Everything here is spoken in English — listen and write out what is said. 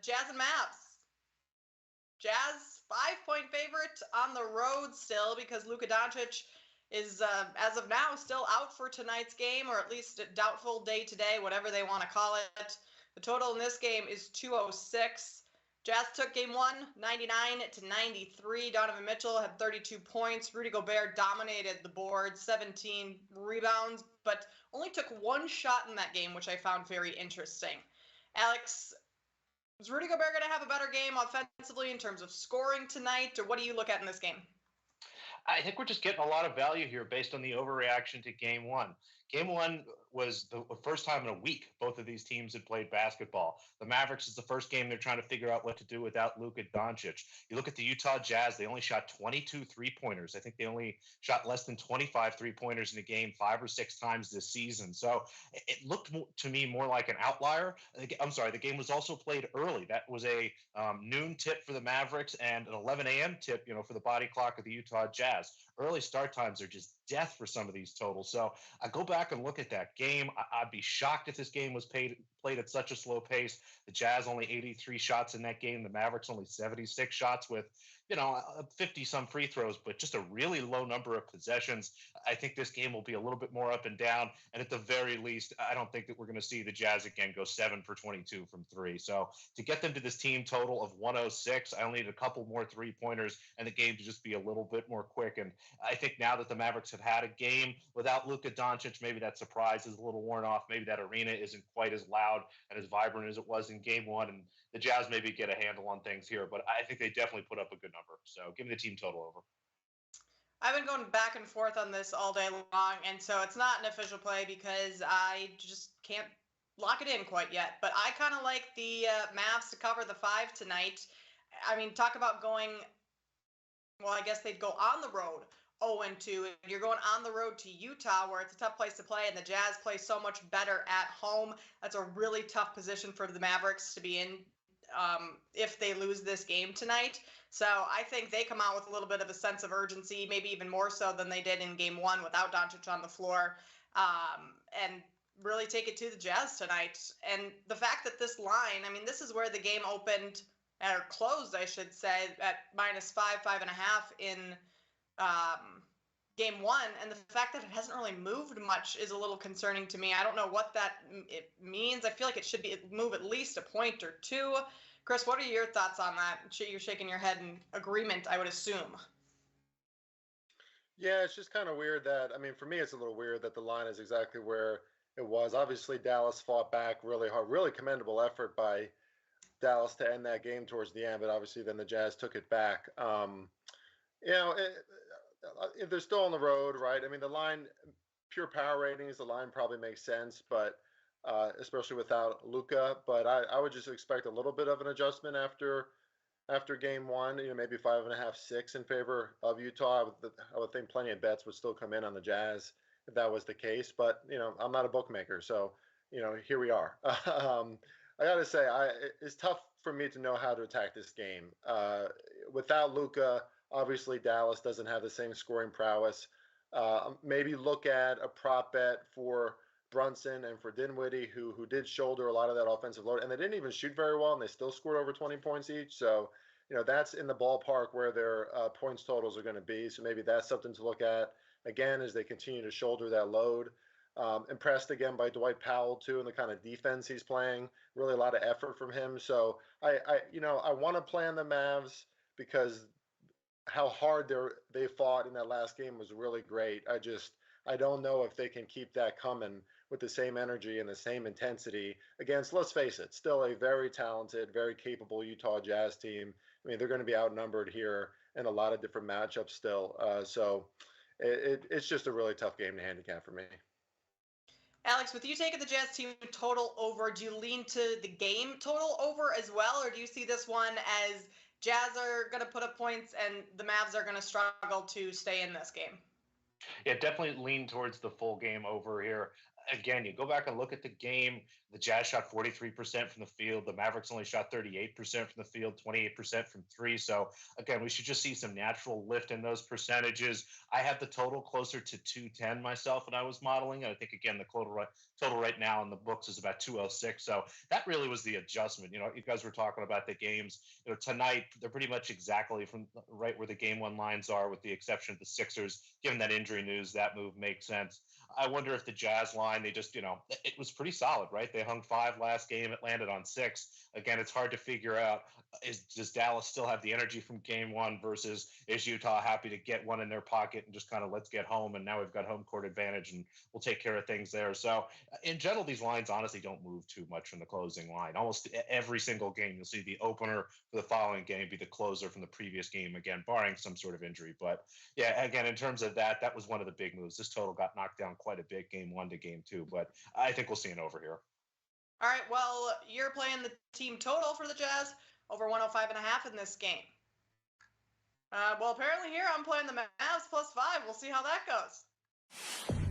Jazz and Mavs. Jazz 5-point favorite on the road still because Luka Doncic is, as of now, still out for tonight's game, or at least a doubtful day today, whatever they want to call it. The total in this game is 206. Jazz took game one, 99-93. Donovan Mitchell had 32 points. Rudy Gobert dominated the board, 17 rebounds, but only took one shot in that game, which I found very interesting. Alex, is Rudy Gobert going to have a better game offensively in terms of scoring tonight, or what do you look at in this game? I think we're just getting a lot of value here based on the overreaction to game one. Game one was the first time in a week both of these teams had played basketball. The Mavericks is the first game they're trying to figure out what to do without Luka Doncic. You look at the Utah Jazz, they only shot 22 three-pointers. I think they only shot less than 25 three-pointers in a game 5 or 6 times this season. So it looked to me more like an outlier. I'm sorry, the game was also played early. That was a noon tip for the Mavericks and an 11 a.m. tip, for the body clock of the Utah Jazz. Early start times are just death for some of these totals. So I go back and look at that game. I'd be shocked if this game was played at such a slow pace. The Jazz only 83 shots in that game. The Mavericks only 76 shots with, 50 some free throws, but just a really low number of possessions. I think this game will be a little bit more up and down. And at the very least, I don't think that we're going to see the Jazz again go 7 for 22 from three. So to get them to this team total of 106, I only need a couple more 3-pointers and the game to just be a little bit more quick. And I think now that the Mavericks have had a game without Luka Doncic, maybe that surprise is a little worn off. Maybe that arena isn't quite as loud and as vibrant as it was in game one. And the Jazz maybe get a handle on things here, but I think they definitely put up a good number. So give me the team total over. I've been going back and forth on this all day long, and so it's not an official play because I just can't lock it in quite yet. But I kind of like the Mavs to cover the 5 tonight. I mean, talk about going, well, I guess they'd go on the road 0-2. You're going on the road to Utah, where it's a tough place to play, and the Jazz play so much better at home. That's a really tough position for the Mavericks to be in if they lose this game tonight. So I think they come out with a little bit of a sense of urgency, maybe even more so than they did in game one without Doncic on the floor, and really take it to the Jazz tonight. And the fact that this line, I mean, this is where the game opened, or closed, I should say, at -5, 5.5 in game one, and the fact that it hasn't really moved much is a little concerning to me. I don't know what that it means. I feel like it should move at least a point or two. Chris, what are your thoughts on that? You're shaking your head in agreement, I would assume. Yeah, it's just kind of weird that, I mean, for me, it's a little weird that the line is exactly where it was. Obviously, Dallas fought back really hard, really commendable effort by Dallas to end that game towards the end, but obviously then the Jazz took it back. If they're still on the road, right? I mean, the line, pure power ratings, the line probably makes sense, but especially without Luka. But I would just expect a little bit of an adjustment after game one. Maybe 5.5, 6 in favor of Utah. I would think plenty of bets would still come in on the Jazz if that was the case. But I'm not a bookmaker, so here we are. I got to say, it's tough for me to know how to attack this game without Luka. Obviously, Dallas doesn't have the same scoring prowess. Maybe look at a prop bet for Brunson and for Dinwiddie, who did shoulder a lot of that offensive load, and they didn't even shoot very well, and they still scored over 20 points each. So, that's in the ballpark where their points totals are going to be. So maybe that's something to look at again as they continue to shoulder that load. Impressed again by Dwight Powell too, and the kind of defense he's playing. Really a lot of effort from him. So I want to play on the Mavs because how hard they fought in that last game was really great. I don't know if they can keep that coming with the same energy and the same intensity against, let's face it, still a very talented, very capable Utah Jazz team. I mean, they're going to be outnumbered here in a lot of different matchups still. So it's just a really tough game to handicap for me. Alex, with you taking the Jazz team total over, do you lean to the game total over as well, or do you see this one as Jazz are going to put up points and the Mavs are going to struggle to stay in this game? Yeah, definitely lean towards the full game over here. again, you go back and look at the game. The Jazz shot 43% from the field. The Mavericks only shot 38% from the field, 28% from three. So again, we should just see some natural lift in those percentages. I have the total closer to 210 myself when I was modeling. And I think, again, the total right now in the books is about 206. So that really was the adjustment. You guys were talking about the games. Tonight, they're pretty much exactly from right where the game one lines are, with the exception of the Sixers. Given that injury news, that move makes sense. I wonder if the Jazz line, they just, it was pretty solid, right? They hung 5 last game. It landed on 6. Again, it's hard to figure out, does Dallas still have the energy from game one versus is Utah happy to get one in their pocket and just kind of let's get home, and now we've got home court advantage and we'll take care of things there. So in general, these lines honestly don't move too much from the closing line. Almost every single game, you'll see the opener for the following game be the closer from the previous game, again, barring some sort of injury. But yeah, again, in terms of that was one of the big moves. This total got knocked down quite a bit, game one to game two, but I think we'll see an over here. All right, well, you're playing the team total for the Jazz over 105.5 in this game. Well, apparently here I'm playing the Mavs +5. We'll see how that goes.